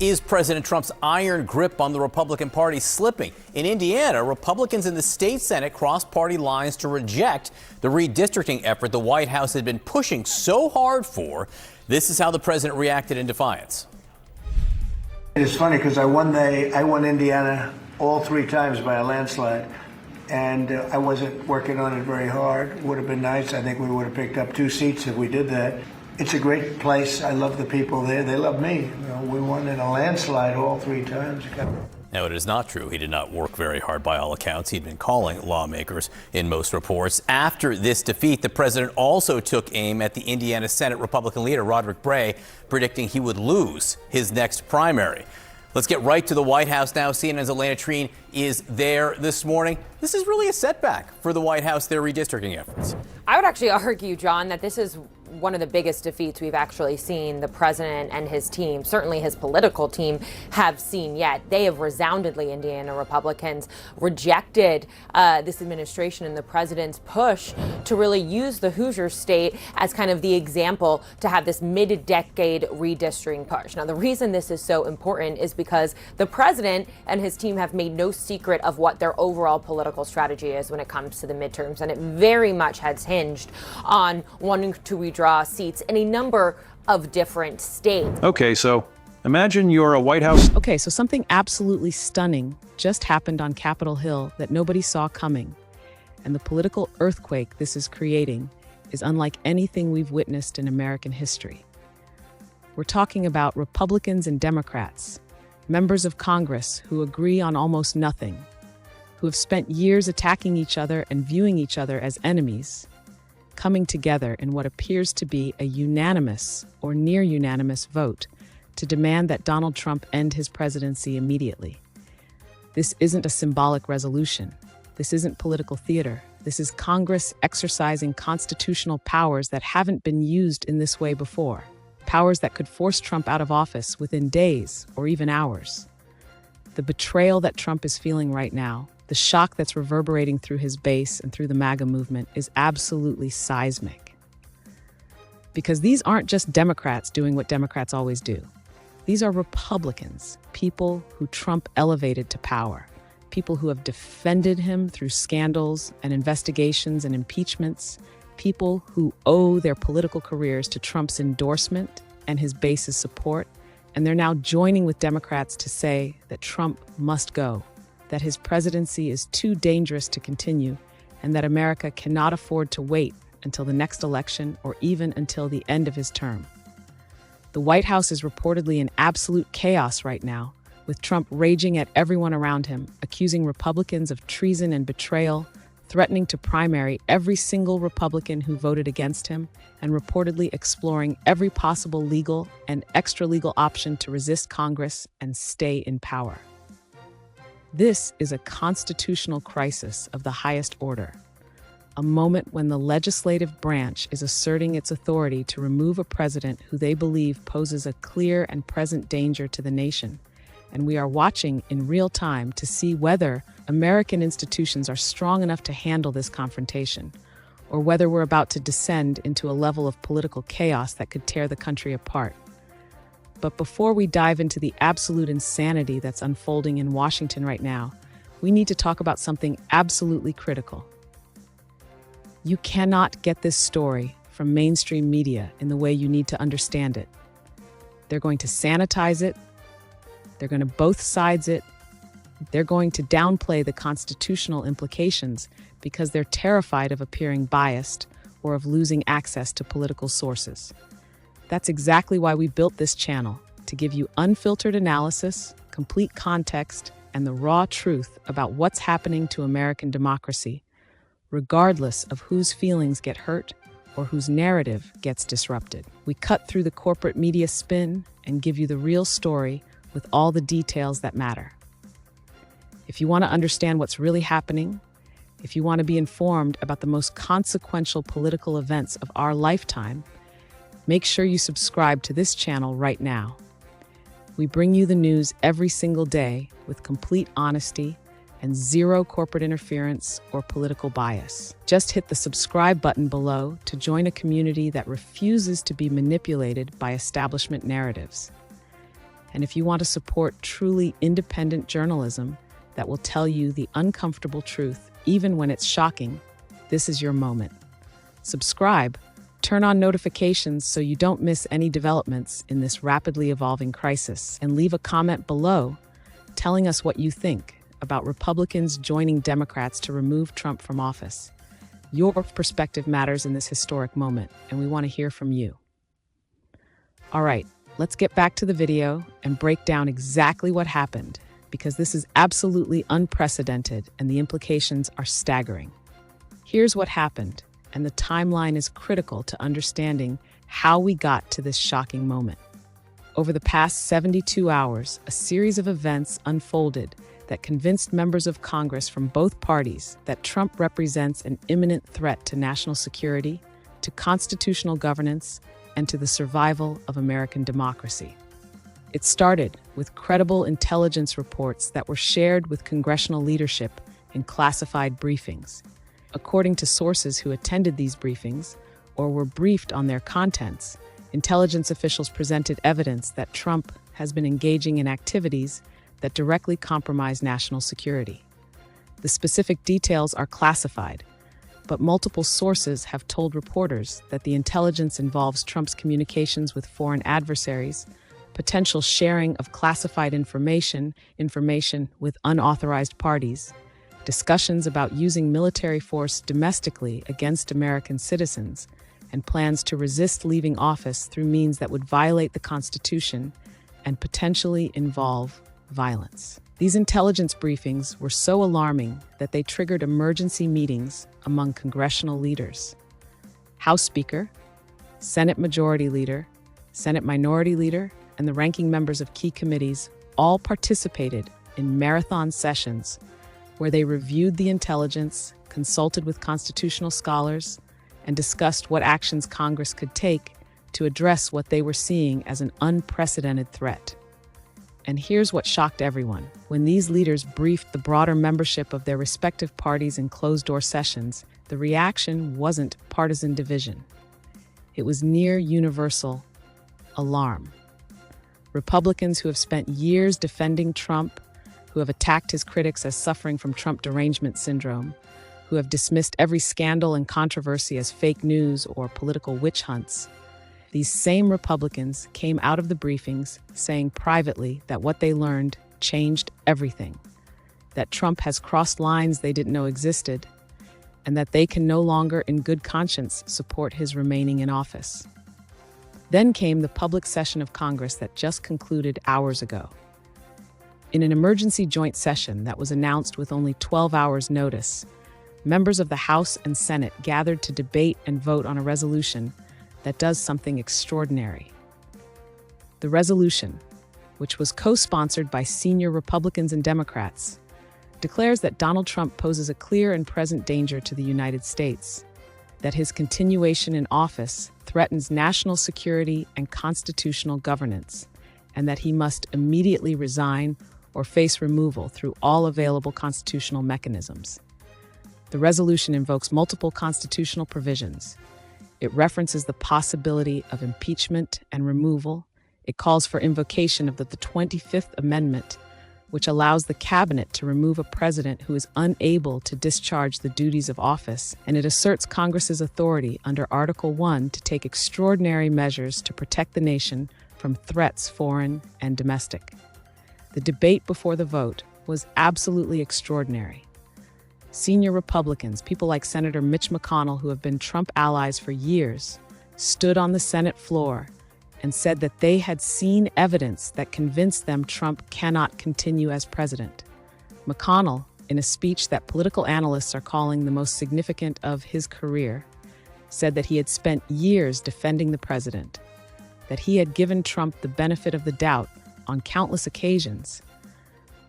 Is President Trump's iron grip on the Republican Party slipping? In Indiana, Republicans in the state Senate crossed party lines to reject the redistricting effort the White House had been pushing so hard for. This is how the president reacted in defiance. It's funny because I won Indiana all 3 times by a landslide, and I wasn't working on it very hard. Would have been nice. I think we would have picked up 2 seats if we did that. It's a great place. I love the people there. They love me. We won in a landslide all 3 times. Now, it is not true. He did not work very hard by all accounts. He'd been calling lawmakers in most reports. After this defeat, the president also took aim at the Indiana Senate Republican leader, Roderick Bray, predicting he would lose his next primary. Let's get right to the White House now. CNN's Elena Treen is there this morning. This is really a setback for the White House, their redistricting efforts. I would actually argue, John, that this is one of the biggest defeats we've actually seen the president and his team, certainly his political team, have seen yet. They have resoundingly, Indiana Republicans, rejected this administration and the president's push to really use the Hoosier state as kind of the example to have this mid-decade redistricting push. Now, the reason this is so important is because the president and his team have made no secret of what their overall political strategy is when it comes to the midterms, and it very much has hinged on wanting to redraw seats in a number of different states. Okay, so imagine you're a White House. Okay, so something absolutely stunning just happened on Capitol Hill that nobody saw coming. And the political earthquake this is creating is unlike anything we've witnessed in American history. We're talking about Republicans and Democrats, members of Congress who agree on almost nothing, who have spent years attacking each other and viewing each other as enemies, coming together in what appears to be a unanimous or near unanimous vote to demand that Donald Trump end his presidency immediately. This isn't a symbolic resolution. This isn't political theater. This is Congress exercising constitutional powers that haven't been used in this way before. Powers that could force Trump out of office within days or even hours. The betrayal that Trump is feeling right now, the shock that's reverberating through his base and through the MAGA movement is absolutely seismic. Because these aren't just Democrats doing what Democrats always do. These are Republicans, people who Trump elevated to power, people who have defended him through scandals and investigations and impeachments, people who owe their political careers to Trump's endorsement and his base's support, and they're now joining with Democrats to say that Trump must go, that his presidency is too dangerous to continue, and that America cannot afford to wait until the next election or even until the end of his term. The White House is reportedly in absolute chaos right now, with Trump raging at everyone around him, accusing Republicans of treason and betrayal, threatening to primary every single Republican who voted against him, and reportedly exploring every possible legal and extra-legal option to resist Congress and stay in power. This is a constitutional crisis of the highest order, a moment when the legislative branch is asserting its authority to remove a president who they believe poses a clear and present danger to the nation. And we are watching in real time to see whether American institutions are strong enough to handle this confrontation, or whether we're about to descend into a level of political chaos that could tear the country apart. But before we dive into the absolute insanity that's unfolding in Washington right now, we need to talk about something absolutely critical. You cannot get this story from mainstream media in the way you need to understand it. They're going to sanitize it. They're going to both sides it. They're going to downplay the constitutional implications because they're terrified of appearing biased or of losing access to political sources. That's exactly why we built this channel, to give you unfiltered analysis, complete context, and the raw truth about what's happening to American democracy, regardless of whose feelings get hurt or whose narrative gets disrupted. We cut through the corporate media spin and give you the real story with all the details that matter. If you want to understand what's really happening, if you want to be informed about the most consequential political events of our lifetime, make sure you subscribe to this channel right now. We bring you the news every single day with complete honesty and zero corporate interference or political bias. Just hit the subscribe button below to join a community that refuses to be manipulated by establishment narratives. And if you want to support truly independent journalism that will tell you the uncomfortable truth, even when it's shocking, this is your moment. Subscribe, turn on notifications so you don't miss any developments in this rapidly evolving crisis, and leave a comment below telling us what you think about Republicans joining Democrats to remove Trump from office. Your perspective matters in this historic moment, and we want to hear from you. All right, let's get back to the video and break down exactly what happened, because this is absolutely unprecedented and the implications are staggering. Here's what happened, and the timeline is critical to understanding how we got to this shocking moment. Over the past 72 hours, a series of events unfolded that convinced members of Congress from both parties that Trump represents an imminent threat to national security, to constitutional governance, and to the survival of American democracy. It started with credible intelligence reports that were shared with congressional leadership in classified briefings. According to sources who attended these briefings or were briefed on their contents, intelligence officials presented evidence that Trump has been engaging in activities that directly compromise national security. The specific details are classified, but multiple sources have told reporters that the intelligence involves Trump's communications with foreign adversaries, potential sharing of classified information with unauthorized parties, discussions about using military force domestically against American citizens, and plans to resist leaving office through means that would violate the Constitution and potentially involve violence. These intelligence briefings were so alarming that they triggered emergency meetings among congressional leaders. House Speaker, Senate Majority Leader, Senate Minority Leader, and the ranking members of key committees all participated in marathon sessions where they reviewed the intelligence, consulted with constitutional scholars, and discussed what actions Congress could take to address what they were seeing as an unprecedented threat. And here's what shocked everyone. When these leaders briefed the broader membership of their respective parties in closed-door sessions, the reaction wasn't partisan division. It was near universal alarm. Republicans who have spent years defending Trump, who have attacked his critics as suffering from Trump derangement syndrome, who have dismissed every scandal and controversy as fake news or political witch hunts, these same Republicans came out of the briefings saying privately that what they learned changed everything, that Trump has crossed lines they didn't know existed, and that they can no longer in good conscience support his remaining in office. Then came the public session of Congress that just concluded hours ago. In an emergency joint session that was announced with only 12 hours' notice, members of the House and Senate gathered to debate and vote on a resolution that does something extraordinary. The resolution, which was co-sponsored by senior Republicans and Democrats, declares that Donald Trump poses a clear and present danger to the United States, that his continuation in office threatens national security and constitutional governance, and that he must immediately resign or face removal through all available constitutional mechanisms. The resolution invokes multiple constitutional provisions. It references the possibility of impeachment and removal. It calls for invocation of the 25th Amendment, which allows the cabinet to remove a president who is unable to discharge the duties of office, and it asserts Congress's authority under Article 1 to take extraordinary measures to protect the nation from threats, foreign and domestic. The debate before the vote was absolutely extraordinary. Senior Republicans, people like Senator Mitch McConnell, who have been Trump allies for years, stood on the Senate floor and said that they had seen evidence that convinced them Trump cannot continue as president. McConnell, in a speech that political analysts are calling the most significant of his career, said that he had spent years defending the president, that he had given Trump the benefit of the doubt on countless occasions,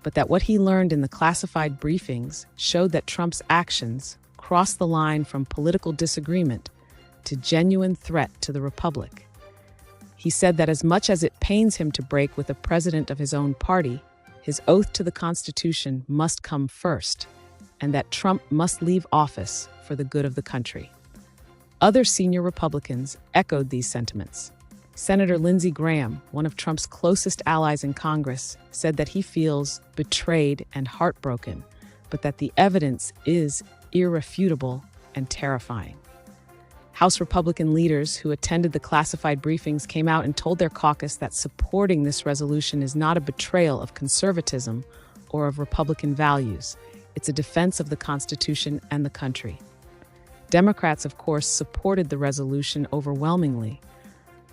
but that what he learned in the classified briefings showed that Trump's actions crossed the line from political disagreement to genuine threat to the republic. He said that as much as it pains him to break with a president of his own party, his oath to the Constitution must come first, and that Trump must leave office for the good of the country. Other senior Republicans echoed these sentiments. Senator Lindsey Graham, one of Trump's closest allies in Congress, said that he feels betrayed and heartbroken, but that the evidence is irrefutable and terrifying. House Republican leaders who attended the classified briefings came out and told their caucus that supporting this resolution is not a betrayal of conservatism or of Republican values. It's a defense of the Constitution and the country. Democrats, of course, supported the resolution overwhelmingly,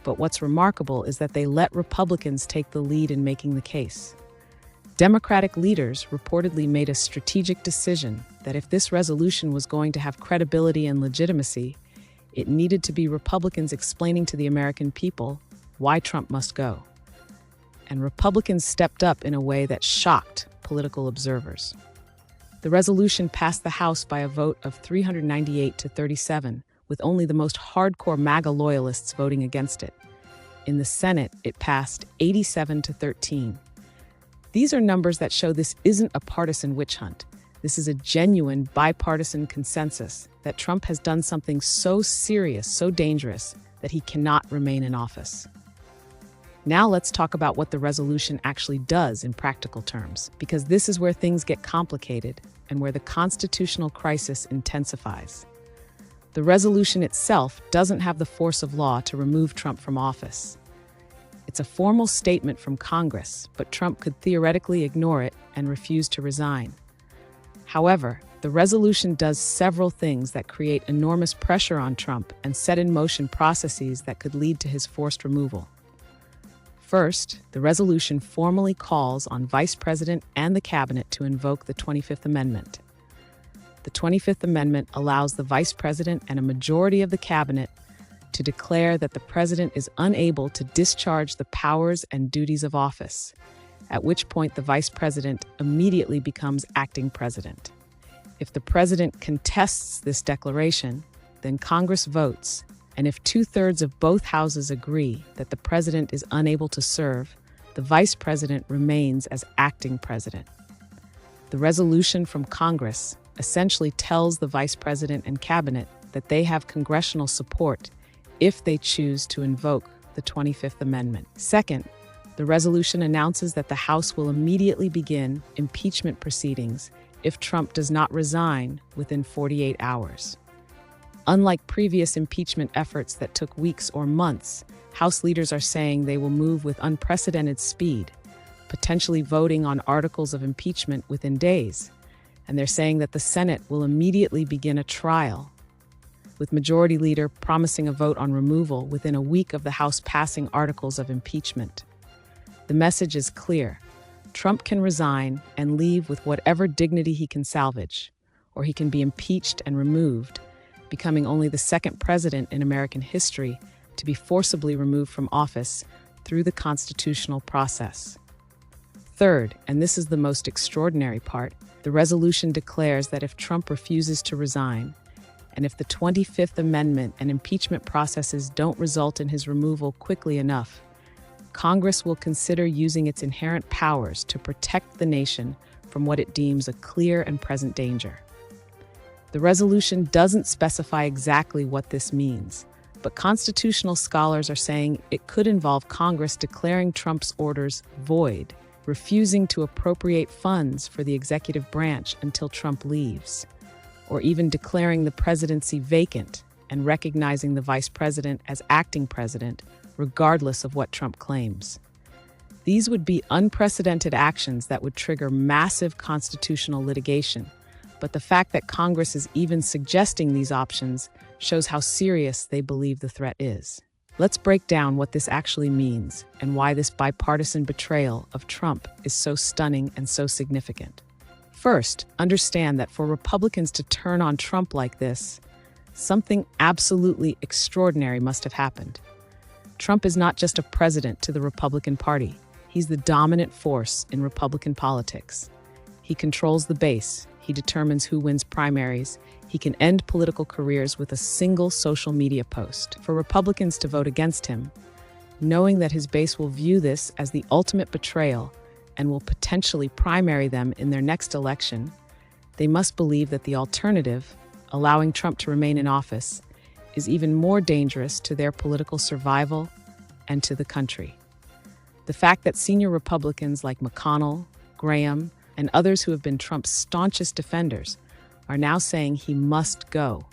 but what's remarkable is that they let Republicans take the lead in making the case. Democratic leaders reportedly made a strategic decision that if this resolution was going to have credibility and legitimacy, it needed to be Republicans explaining to the American people why Trump must go. And Republicans stepped up in a way that shocked political observers. The resolution passed the House by a vote of 398 to 37, with only the most hardcore MAGA loyalists voting against it. In the Senate, it passed 87 to 13. These are numbers that show this isn't a partisan witch hunt. This is a genuine bipartisan consensus that Trump has done something so serious, so dangerous, that he cannot remain in office. Now let's talk about what the resolution actually does in practical terms, because this is where things get complicated and where the constitutional crisis intensifies. The resolution itself doesn't have the force of law to remove Trump from office. It's a formal statement from Congress, but Trump could theoretically ignore it and refuse to resign. However, the resolution does several things that create enormous pressure on Trump and set in motion processes that could lead to his forced removal. First, the resolution formally calls on Vice President and the Cabinet to invoke the 25th Amendment. The 25th Amendment allows the Vice President and a majority of the Cabinet to declare that the President is unable to discharge the powers and duties of office, at which point the Vice President immediately becomes acting President. If the President contests this declaration, then Congress votes, and if 2/3 of both houses agree that the President is unable to serve, the Vice President remains as acting President. The resolution from Congress essentially tells the Vice President and Cabinet that they have congressional support if they choose to invoke the 25th Amendment. Second, the resolution announces that the House will immediately begin impeachment proceedings if Trump does not resign within 48 hours. Unlike previous impeachment efforts that took weeks or months, House leaders are saying they will move with unprecedented speed, potentially voting on articles of impeachment within days. And they're saying that the Senate will immediately begin a trial, with Majority Leader promising a vote on removal within a week of the House passing articles of impeachment. The message is clear. Trump can resign and leave with whatever dignity he can salvage, or he can be impeached and removed, becoming only the second president in American history to be forcibly removed from office through the constitutional process. Third, and this is the most extraordinary part, the resolution declares that if Trump refuses to resign, and if the 25th Amendment and impeachment processes don't result in his removal quickly enough, Congress will consider using its inherent powers to protect the nation from what it deems a clear and present danger. The resolution doesn't specify exactly what this means, but constitutional scholars are saying it could involve Congress declaring Trump's orders void, refusing to appropriate funds for the executive branch until Trump leaves, or even declaring the presidency vacant and recognizing the vice president as acting president, regardless of what Trump claims. These would be unprecedented actions that would trigger massive constitutional litigation, but the fact that Congress is even suggesting these options shows how serious they believe the threat is. Let's break down what this actually means and why this bipartisan betrayal of Trump is so stunning and so significant. First, understand that for Republicans to turn on Trump like this, something absolutely extraordinary must have happened. Trump is not just a president to the Republican Party. He's the dominant force in Republican politics. He controls the base. He determines who wins primaries. He can end political careers with a single social media post. For Republicans to vote against him, knowing that his base will view this as the ultimate betrayal and will potentially primary them in their next election, they must believe that the alternative, allowing Trump to remain in office, is even more dangerous to their political survival and to the country. The fact that senior Republicans like McConnell, Graham, and others who have been Trump's staunchest defenders are now saying he must go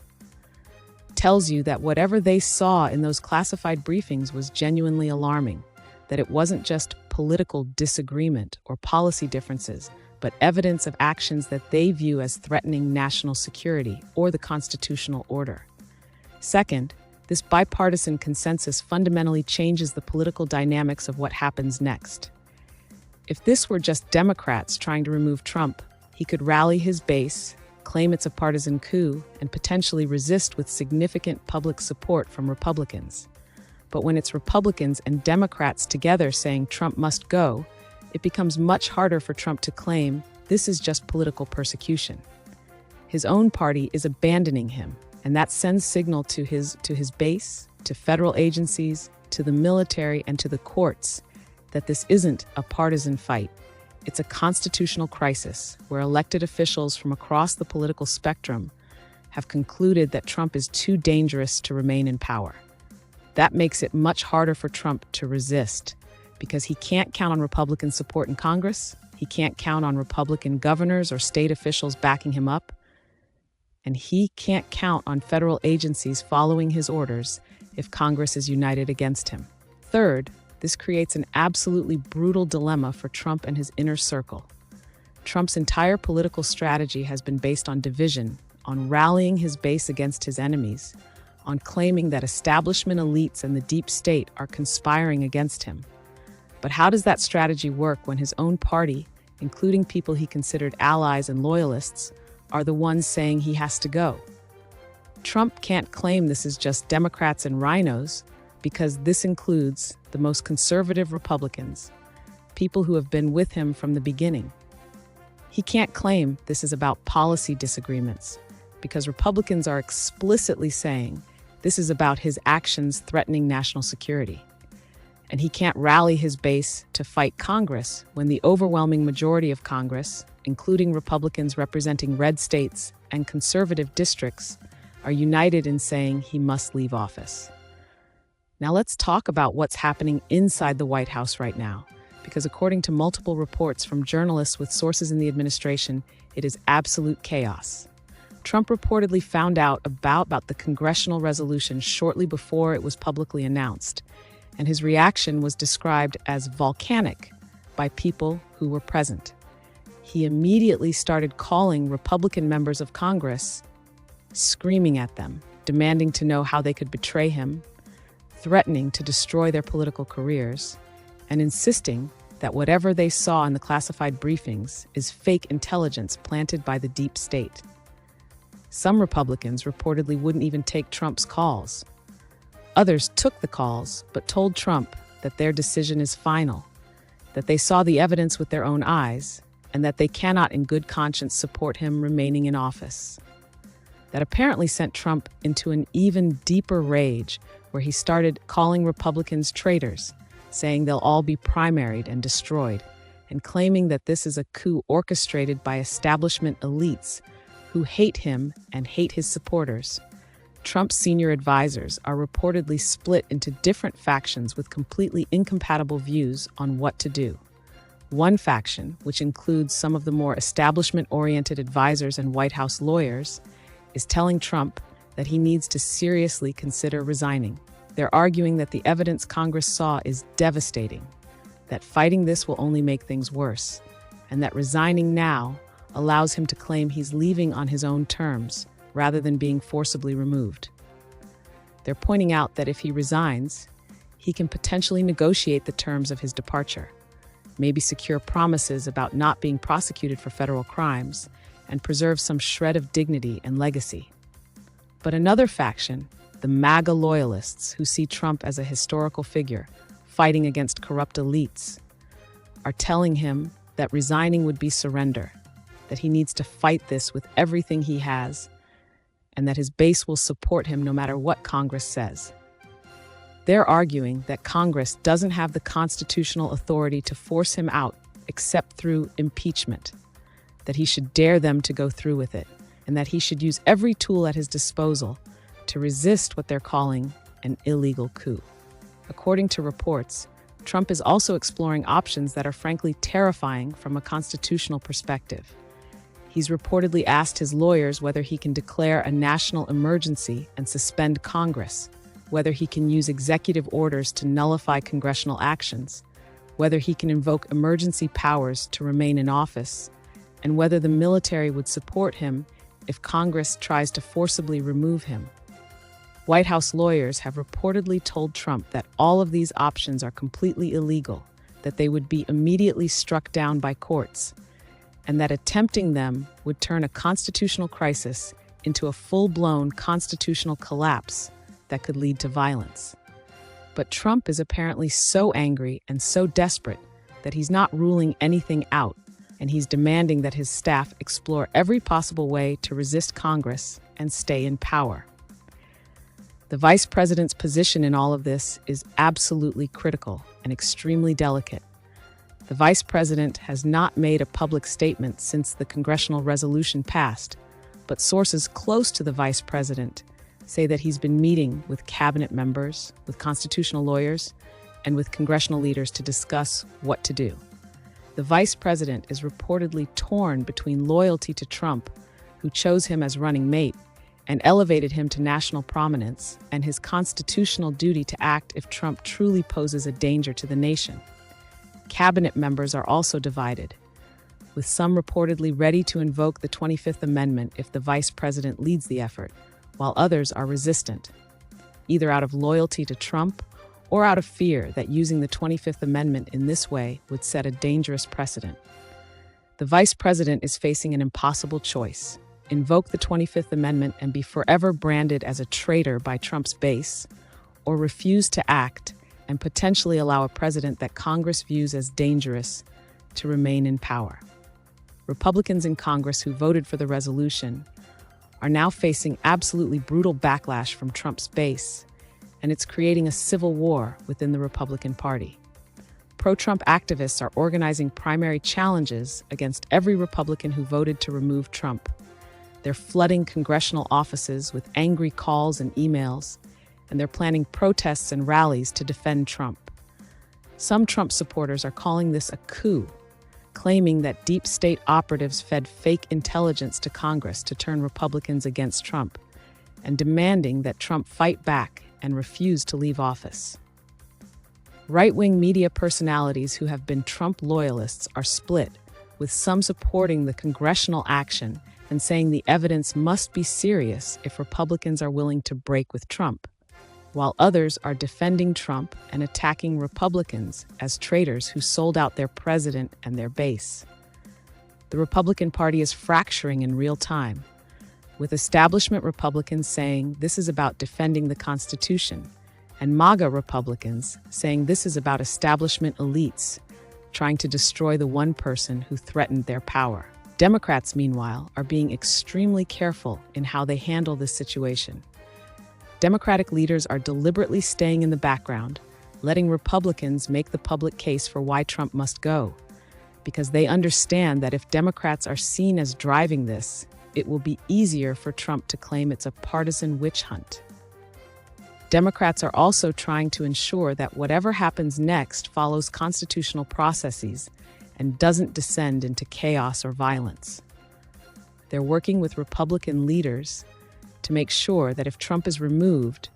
tells you that whatever they saw in those classified briefings was genuinely alarming, that it wasn't just political disagreement or policy differences, but evidence of actions that they view as threatening national security or the constitutional order. Second, this bipartisan consensus fundamentally changes the political dynamics of what happens next. If this were just Democrats trying to remove Trump, he could rally his base, claim it's a partisan coup, and potentially resist with significant public support from Republicans. But when it's Republicans and Democrats together saying Trump must go, it becomes much harder for Trump to claim this is just political persecution. His own party is abandoning him, and that sends signal to his base, to federal agencies, to the military, and to the courts that this isn't a partisan fight. It's a constitutional crisis where elected officials from across the political spectrum have concluded that Trump is too dangerous to remain in power. That makes it much harder for Trump to resist because he can't count on Republican support in Congress, he can't count on Republican governors or state officials backing him up, and he can't count on federal agencies following his orders if Congress is united against him. Third, this creates an absolutely brutal dilemma for Trump and his inner circle. Trump's entire political strategy has been based on division, on rallying his base against his enemies, on claiming that establishment elites and the deep state are conspiring against him. But how does that strategy work when his own party, including people he considered allies and loyalists, are the ones saying he has to go? Trump can't claim this is just Democrats and rhinos, because this includes the most conservative Republicans, people who have been with him from the beginning. He can't claim this is about policy disagreements, because Republicans are explicitly saying this is about his actions threatening national security. And he can't rally his base to fight Congress when the overwhelming majority of Congress, including Republicans representing red states and conservative districts, are united in saying he must leave office. Now let's talk about what's happening inside the White House right now, because according to multiple reports from journalists with sources in the administration, it is absolute chaos. Trump reportedly found out about the congressional resolution shortly before it was publicly announced, and his reaction was described as volcanic by people who were present. He immediately started calling Republican members of Congress, screaming at them, demanding to know how they could betray him, threatening to destroy their political careers, and insisting that whatever they saw in the classified briefings is fake intelligence planted by the deep state. Some Republicans reportedly wouldn't even take Trump's calls. Others took the calls, but told Trump that their decision is final, that they saw the evidence with their own eyes, and that they cannot in good conscience support him remaining in office. That apparently sent Trump into an even deeper rage, where he started calling Republicans traitors, saying they'll all be primaried and destroyed, and claiming that this is a coup orchestrated by establishment elites who hate him and hate his supporters. Trump's senior advisors are reportedly split into different factions with completely incompatible views on what to do. One faction, which includes some of the more establishment-oriented advisors and White House lawyers, is telling Trump that he needs to seriously consider resigning. They're arguing that the evidence Congress saw is devastating, that fighting this will only make things worse, and that resigning now allows him to claim he's leaving on his own terms rather than being forcibly removed. They're pointing out that if he resigns, he can potentially negotiate the terms of his departure, maybe secure promises about not being prosecuted for federal crimes, and preserve some shred of dignity and legacy. But another faction, the MAGA loyalists who see Trump as a historical figure fighting against corrupt elites, are telling him that resigning would be surrender, that he needs to fight this with everything he has, and that his base will support him no matter what Congress says. They're arguing that Congress doesn't have the constitutional authority to force him out except through impeachment, that he should dare them to go through with it, and that he should use every tool at his disposal to resist what they're calling an illegal coup. According to reports, Trump is also exploring options that are frankly terrifying from a constitutional perspective. He's reportedly asked his lawyers whether he can declare a national emergency and suspend Congress, whether he can use executive orders to nullify congressional actions, whether he can invoke emergency powers to remain in office, and whether the military would support him if Congress tries to forcibly remove him. White House lawyers have reportedly told Trump that all of these options are completely illegal, that they would be immediately struck down by courts, and that attempting them would turn a constitutional crisis into a full-blown constitutional collapse that could lead to violence. But Trump is apparently so angry and so desperate that he's not ruling anything out, and he's demanding that his staff explore every possible way to resist Congress and stay in power. The vice president's position in all of this is absolutely critical and extremely delicate. The vice president has not made a public statement since the congressional resolution passed, but sources close to the vice president say that he's been meeting with cabinet members, with constitutional lawyers, and with congressional leaders to discuss what to do. The vice president is reportedly torn between loyalty to Trump, who chose him as running mate and elevated him to national prominence, and his constitutional duty to act if Trump truly poses a danger to the nation. Cabinet members are also divided, with some reportedly ready to invoke the 25th Amendment if the vice president leads the effort, while others are resistant, either out of loyalty to Trump or out of fear that using the 25th Amendment in this way would set a dangerous precedent. The vice president is facing an impossible choice: invoke the 25th Amendment and be forever branded as a traitor by Trump's base, or refuse to act and potentially allow a president that Congress views as dangerous to remain in power. Republicans in Congress who voted for the resolution are now facing absolutely brutal backlash from Trump's base, and it's creating a civil war within the Republican Party. Pro-Trump activists are organizing primary challenges against every Republican who voted to remove Trump. They're flooding congressional offices with angry calls and emails, and they're planning protests and rallies to defend Trump. Some Trump supporters are calling this a coup, claiming that deep state operatives fed fake intelligence to Congress to turn Republicans against Trump, and demanding that Trump fight back and refuse to leave office. Right-wing media personalities who have been Trump loyalists are split, with some supporting the congressional action and saying the evidence must be serious if Republicans are willing to break with Trump, while others are defending Trump and attacking Republicans as traitors who sold out their president and their base. The Republican Party is fracturing in real time, with establishment Republicans saying this is about defending the Constitution, and MAGA Republicans saying this is about establishment elites trying to destroy the one person who threatened their power. Democrats, meanwhile, are being extremely careful in how they handle this situation. Democratic leaders are deliberately staying in the background, letting Republicans make the public case for why Trump must go, because they understand that if Democrats are seen as driving this, it will be easier for Trump to claim it's a partisan witch hunt. Democrats are also trying to ensure that whatever happens next follows constitutional processes and doesn't descend into chaos or violence. They're working with Republican leaders to make sure that if Trump is removed,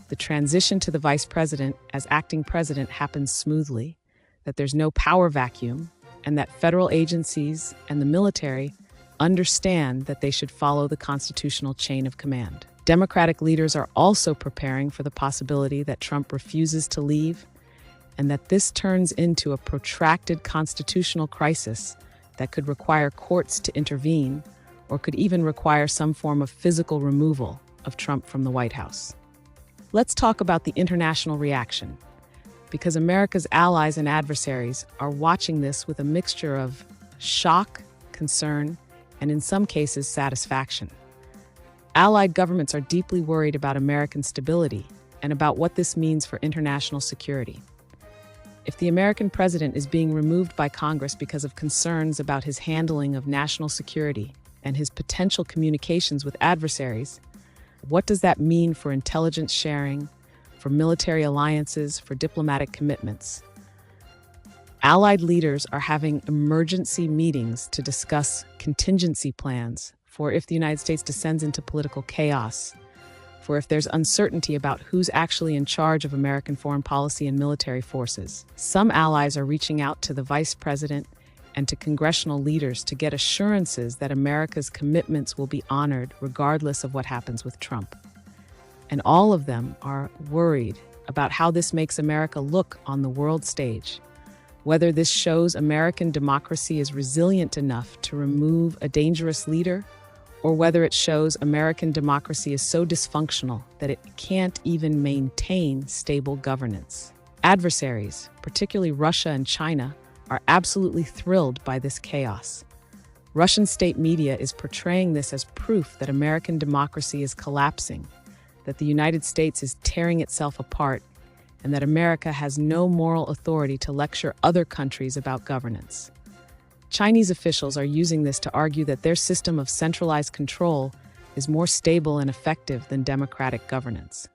the transition to the vice president as acting president happens smoothly, that there's no power vacuum, and that federal agencies and the military understand that they should follow the constitutional chain of command. Democratic leaders are also preparing for the possibility that Trump refuses to leave, and that this turns into a protracted constitutional crisis that could require courts to intervene, or could even require some form of physical removal of Trump from the White House. Let's talk about the international reaction, because America's allies and adversaries are watching this with a mixture of shock, concern, and in some cases, satisfaction. Allied governments are deeply worried about American stability and about what this means for international security. If the American president is being removed by Congress because of concerns about his handling of national security and his potential communications with adversaries, what does that mean for intelligence sharing, for military alliances, for diplomatic commitments. Allied leaders are having emergency meetings to discuss contingency plans for if the United States descends into political chaos, for if there's uncertainty about who's actually in charge of American foreign policy and military forces. Some allies are reaching out to the vice president and to congressional leaders to get assurances that America's commitments will be honored regardless of what happens with Trump. And all of them are worried about how this makes America look on the world stage, whether this shows American democracy is resilient enough to remove a dangerous leader, or whether it shows American democracy is so dysfunctional that it can't even maintain stable governance. Adversaries, particularly Russia and China, are absolutely thrilled by this chaos. Russian state media is portraying this as proof that American democracy is collapsing, that the United States is tearing itself apart, and that America has no moral authority to lecture other countries about governance. Chinese officials are using this to argue that their system of centralized control is more stable and effective than democratic governance.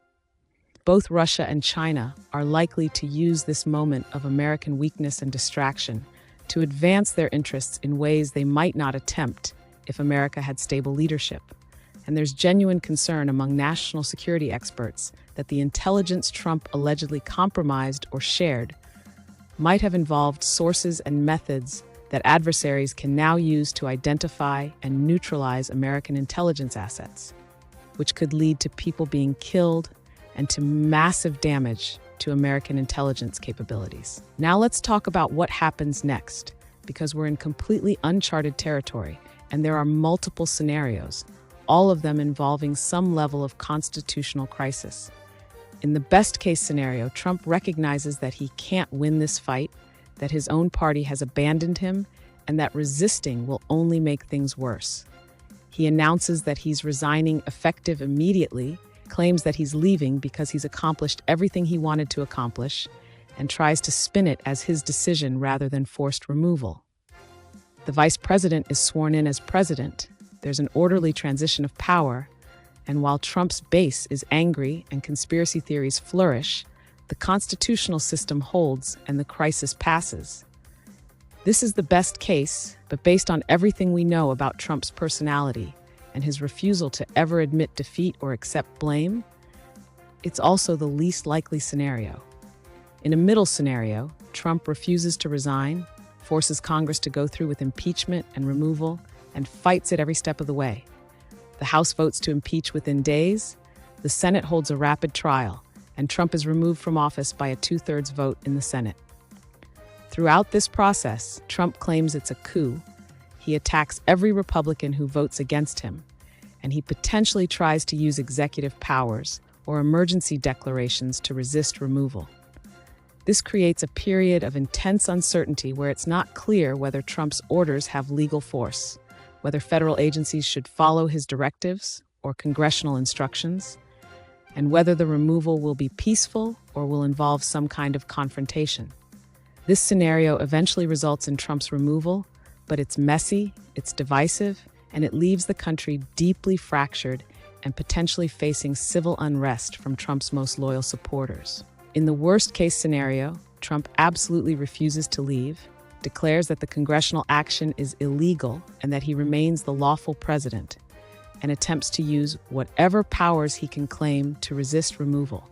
Both Russia and China are likely to use this moment of American weakness and distraction to advance their interests in ways they might not attempt if America had stable leadership. And there's genuine concern among national security experts that the intelligence Trump allegedly compromised or shared might have involved sources and methods that adversaries can now use to identify and neutralize American intelligence assets, which could lead to people being killed and to massive damage to American intelligence capabilities. Now let's talk about what happens next, because we're in completely uncharted territory, and there are multiple scenarios, all of them involving some level of constitutional crisis. In the best-case scenario, Trump recognizes that he can't win this fight, that his own party has abandoned him, and that resisting will only make things worse. He announces that he's resigning effective immediately, claims that he's leaving because he's accomplished everything he wanted to accomplish, and tries to spin it as his decision rather than forced removal. The vice president is sworn in as president. There's an orderly transition of power, and while Trump's base is angry and conspiracy theories flourish, the constitutional system holds and the crisis passes. This is the best case, but based on everything we know about Trump's personality and his refusal to ever admit defeat or accept blame, it's also the least likely scenario. In a middle scenario, Trump refuses to resign, forces Congress to go through with impeachment and removal, and fights it every step of the way. The House votes to impeach within days, the Senate holds a rapid trial, and Trump is removed from office by a 2/3 vote in the Senate. Throughout this process, Trump claims it's a coup. He attacks every Republican who votes against him, and he potentially tries to use executive powers or emergency declarations to resist removal. This creates a period of intense uncertainty where it's not clear whether Trump's orders have legal force, whether federal agencies should follow his directives or congressional instructions, and whether the removal will be peaceful or will involve some kind of confrontation. This scenario eventually results in Trump's removal, but it's messy, it's divisive, and it leaves the country deeply fractured and potentially facing civil unrest from Trump's most loyal supporters. In the worst-case scenario, Trump absolutely refuses to leave, declares that the congressional action is illegal and that he remains the lawful president, and attempts to use whatever powers he can claim to resist removal.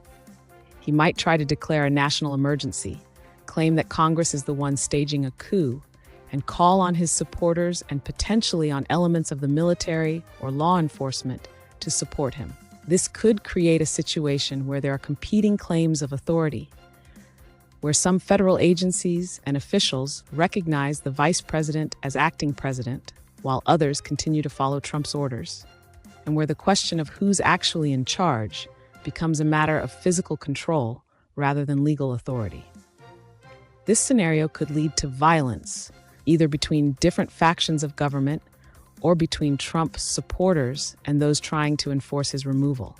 He might try to declare a national emergency, claim that Congress is the one staging a coup, and call on his supporters and potentially on elements of the military or law enforcement to support him. This could create a situation where there are competing claims of authority, where some federal agencies and officials recognize the vice president as acting president, while others continue to follow Trump's orders, and where the question of who's actually in charge becomes a matter of physical control rather than legal authority. This scenario could lead to violence, either between different factions of government or between Trump's supporters and those trying to enforce his removal.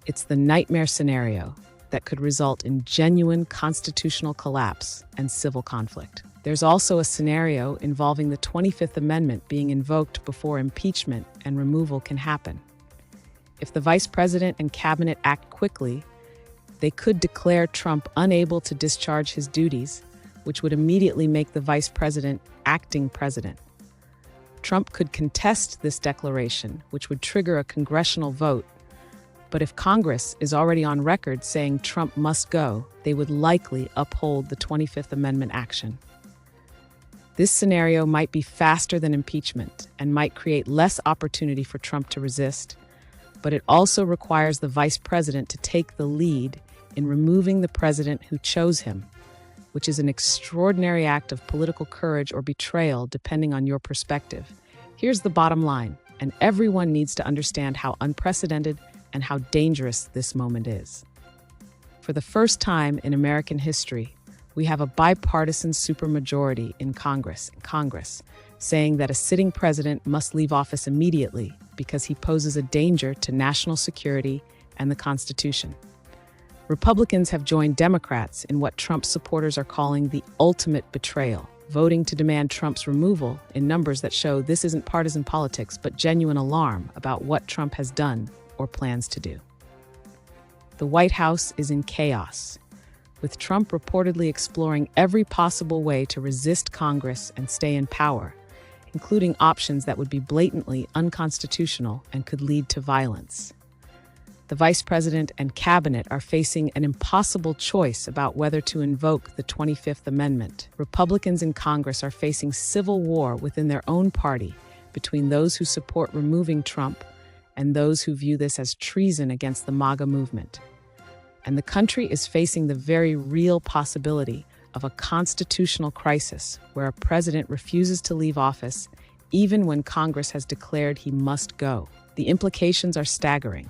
It's the nightmare scenario that could result in genuine constitutional collapse and civil conflict. There's also a scenario involving the 25th Amendment being invoked before impeachment and removal can happen. If the vice president and cabinet act quickly, They could declare Trump unable to discharge his duties, which would immediately make the vice president acting president. Trump could contest this declaration, which would trigger a congressional vote. But if Congress is already on record saying Trump must go, they would likely uphold the 25th Amendment action. This scenario might be faster than impeachment and might create less opportunity for Trump to resist, but it also requires the vice president to take the lead in removing the president who chose him, which is an extraordinary act of political courage or betrayal, depending on your perspective. Here's the bottom line, and everyone needs to understand how unprecedented and how dangerous this moment is. For the first time in American history, we have a bipartisan supermajority in Congress saying that a sitting president must leave office immediately because he poses a danger to national security and the Constitution. Republicans have joined Democrats in what Trump supporters are calling the ultimate betrayal, voting to demand Trump's removal in numbers that show this isn't partisan politics but genuine alarm about what Trump has done or plans to do. The White House is in chaos, with Trump reportedly exploring every possible way to resist Congress and stay in power, including options that would be blatantly unconstitutional and could lead to violence. The vice president and cabinet are facing an impossible choice about whether to invoke the 25th Amendment. Republicans in Congress are facing civil war within their own party between those who support removing Trump and those who view this as treason against the MAGA movement. And the country is facing the very real possibility of a constitutional crisis where a president refuses to leave office even when Congress has declared he must go. The implications are staggering.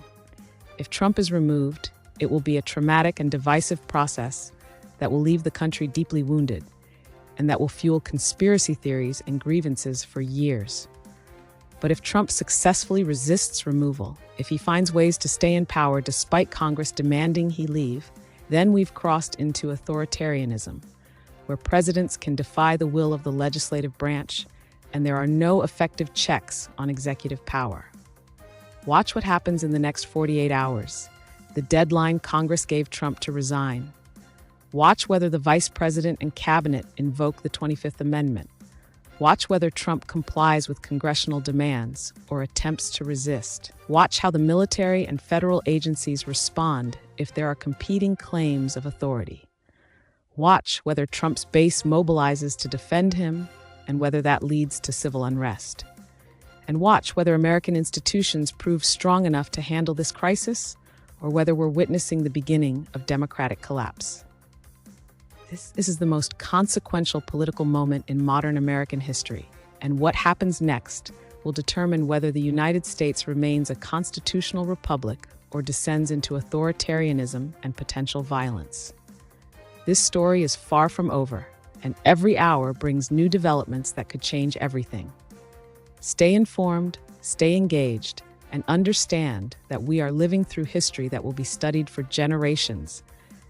If Trump is removed, it will be a traumatic and divisive process that will leave the country deeply wounded and that will fuel conspiracy theories and grievances for years. But if Trump successfully resists removal, if he finds ways to stay in power despite Congress demanding he leave, then we've crossed into authoritarianism, where presidents can defy the will of the legislative branch and there are no effective checks on executive power. Watch what happens in the next 48 hours, the deadline Congress gave Trump to resign. Watch whether the vice president and cabinet invoke the 25th Amendment. Watch whether Trump complies with congressional demands or attempts to resist. Watch how the military and federal agencies respond if there are competing claims of authority. Watch whether Trump's base mobilizes to defend him and whether that leads to civil unrest. And watch whether American institutions prove strong enough to handle this crisis or whether we're witnessing the beginning of democratic collapse. This is the most consequential political moment in modern American history, and what happens next will determine whether the United States remains a constitutional republic or descends into authoritarianism and potential violence. This story is far from over, and every hour brings new developments that could change everything. Stay informed, stay engaged, and understand that we are living through history that will be studied for generations,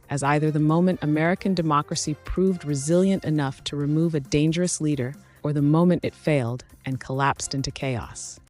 as either the moment American democracy proved resilient enough to remove a dangerous leader or the moment it failed and collapsed into chaos.